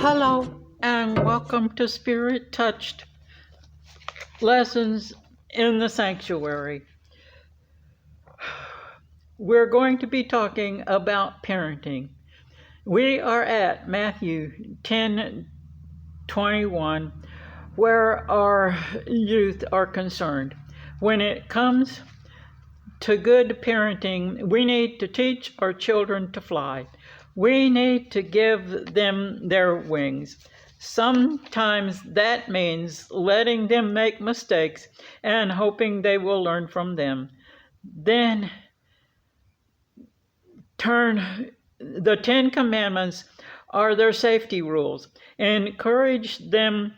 Hello and welcome to Spirit Touched Lessons in the Sanctuary. We're going to be talking about parenting. We are at Matthew 10:21, where our youth are concerned. When it comes to good parenting, we need to teach our children to fly. We need to give them their wings. Sometimes that means letting them make mistakes and hoping they will learn from them. Then the 10 Commandments are their safety rules. Encourage them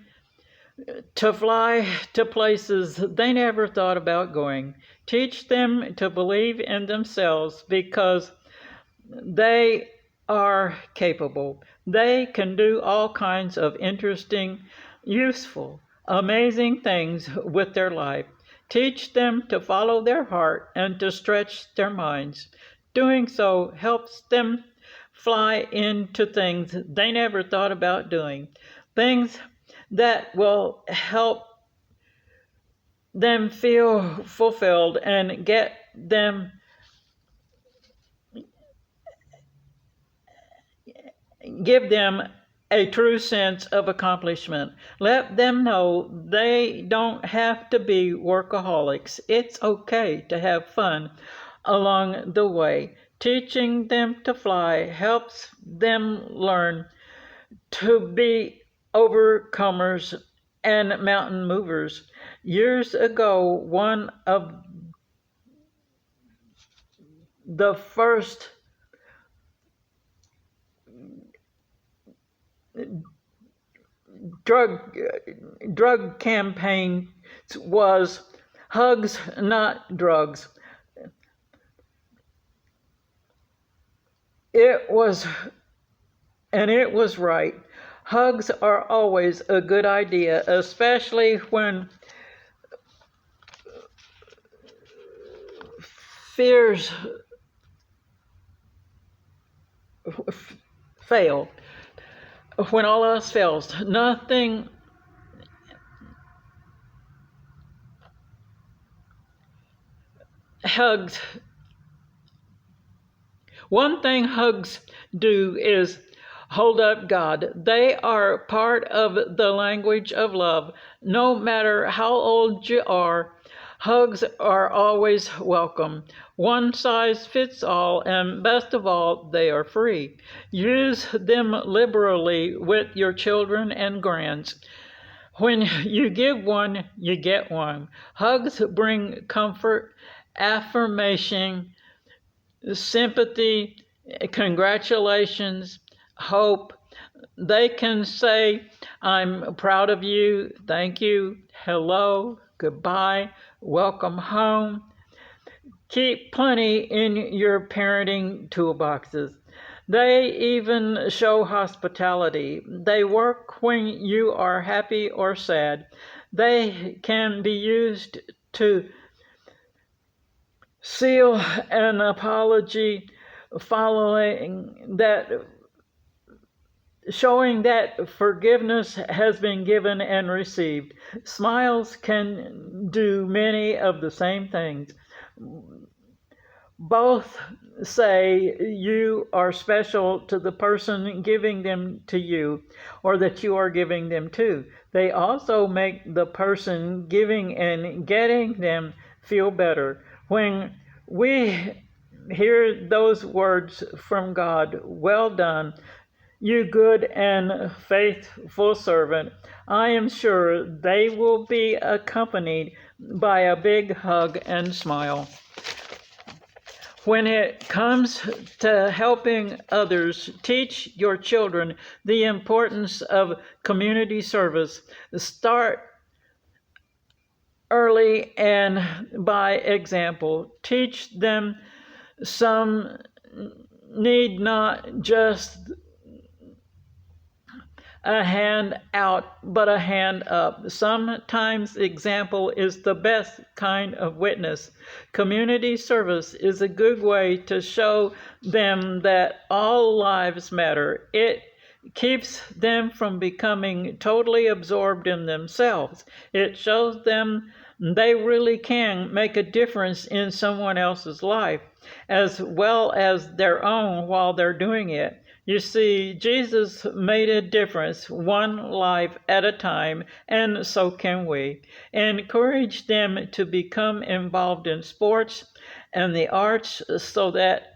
to fly to places they never thought about going. Teach them to believe in themselves because they are capable. They can do all kinds of interesting, useful, amazing things with their life. Teach them to follow their heart and to stretch their minds. Doing so helps them fly into things they never thought about doing, things that will help them feel fulfilled and give them a true sense of accomplishment. Let them know they don't have to be workaholics. It's okay to have fun along the way. Teaching them to fly helps them learn to be overcomers and mountain movers. Years ago, one of the first drug campaigns was hugs, not drugs. It was right. Hugs are always a good idea, especially when fears fail. When all else fails, nothing hugs. One thing hugs do is hold up God. They are part of the language of love. No matter how old you are, hugs are always welcome. One size fits all, and best of all, they are free. Use them liberally with your children and grands. When you give one, you get one. Hugs bring comfort, affirmation, sympathy, congratulations, hope. They can say, I'm proud of you, thank you, hello, goodbye, welcome home. Keep plenty in your parenting toolboxes. They even show hospitality. They work when you are happy or sad. They can be used to seal an apology following that, showing that forgiveness has been given and received. Smiles can do many of the same things. Both say you are special to the person giving them to you, or that you are giving them to. They also make the person giving and getting them feel better. When we hear those words from God, well done, you good and faithful servant, I am sure they will be accompanied by a big hug and smile. When it comes to helping others, teach your children the importance of community service. Start early and by example. Teach them some need not just a hand out, but a hand up. Sometimes example is the best kind of witness. Community service is a good way to show them that all lives matter. It keeps them from becoming totally absorbed in themselves. It shows them they really can make a difference in someone else's life as well as their own while they're doing it. You see, Jesus made a difference one life at a time, and so can we. Encourage them to become involved in sports and the arts so that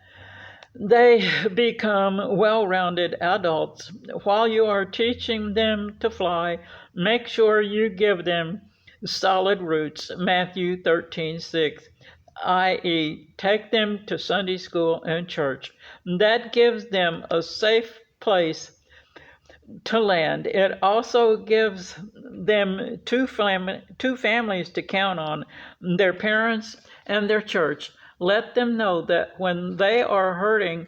they become well-rounded adults. While you are teaching them to fly, make sure you give them solid roots, Matthew 13:6, i.e., take them to Sunday school and church. That gives them a safe place to land. It also gives them two families to count on, their parents and their church. Let them know that when they are hurting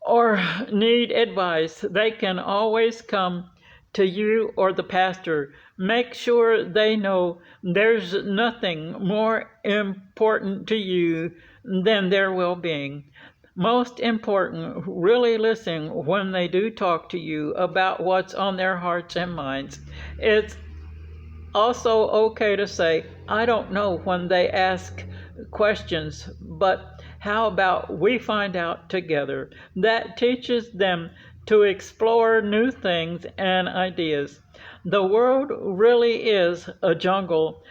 or need advice, they can always come to you or the pastor. Make sure they know there's nothing more important to you than their well-being. Most important, really listen when they do talk to you about what's on their hearts and minds. It's also okay to say, I don't know, when they ask questions, but how about we find out together? That teaches them to explore new things and ideas. The world really is a jungle,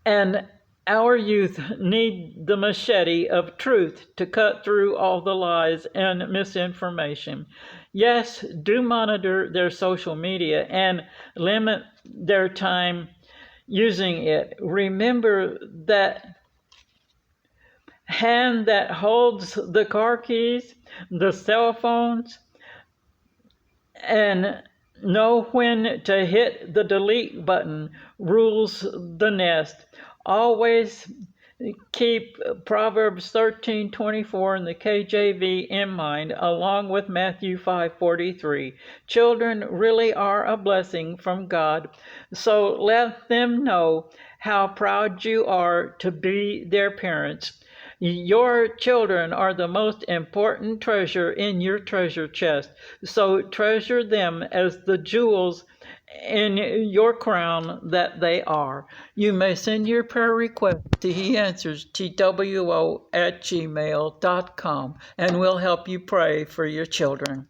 and our youth need the machete of truth to cut through all the lies and misinformation. Yes, do monitor their social media and limit their time using it. Remember that hand that holds the car keys, the cell phones, and know when to hit the delete button rules the nest. Always keep Proverbs 13:24 in the KJV in mind, along with Matthew 5:43. Children really are a blessing from God, so let them know how proud you are to be their parents. Your children are the most important treasure in your treasure chest, so treasure them as the jewels in your crown that they are. You may send your prayer request to heanswerstwo@gmail.com, and we'll help you pray for your children.